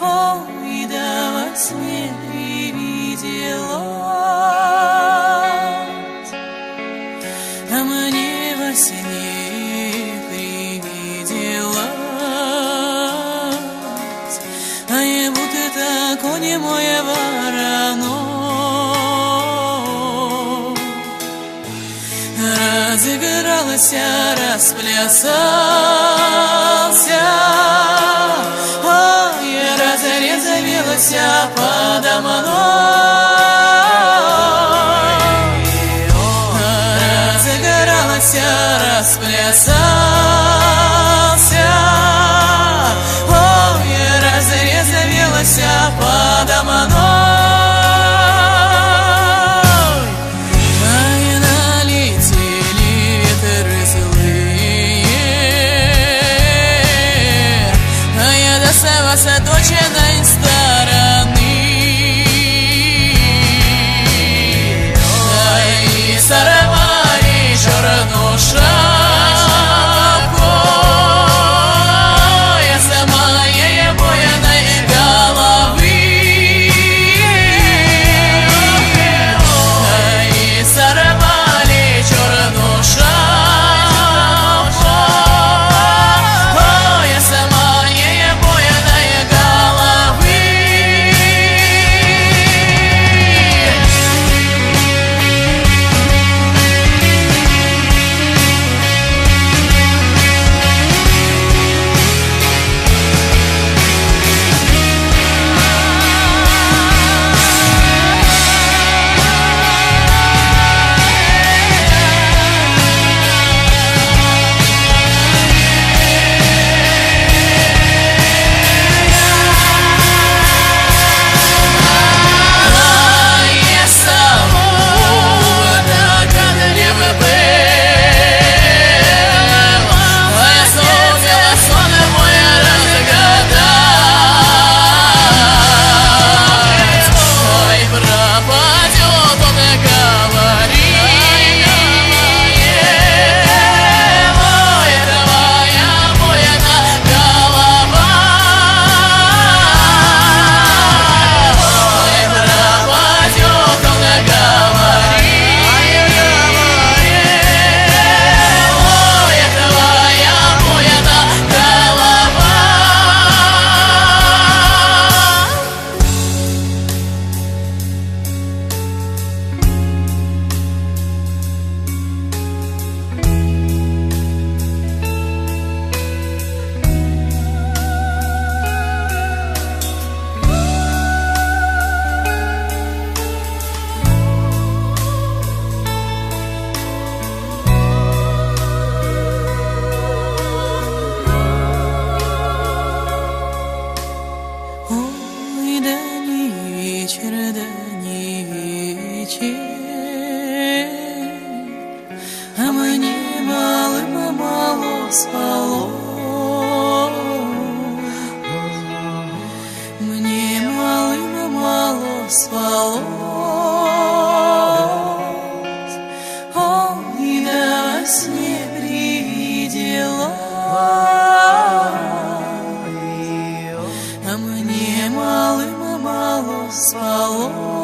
ой, да во сне привиделась, а мне во сне привиделась, а я будто тако немое вороно. Разыгралась, расплясался, ой, разрезавелась подо мной. Разыгралась, расплясался, ой, разрезавелась подо мной. С оточенной стороны, и сорвали черную шапку, я сама ей бояной головы, и сорвали черную шапку, я сама ей бояной головы. Ой, да не вечер, да не вечер, а мне мало спалось, мне мало спалось, ой, да во сне привиделась, а мне мало спалось.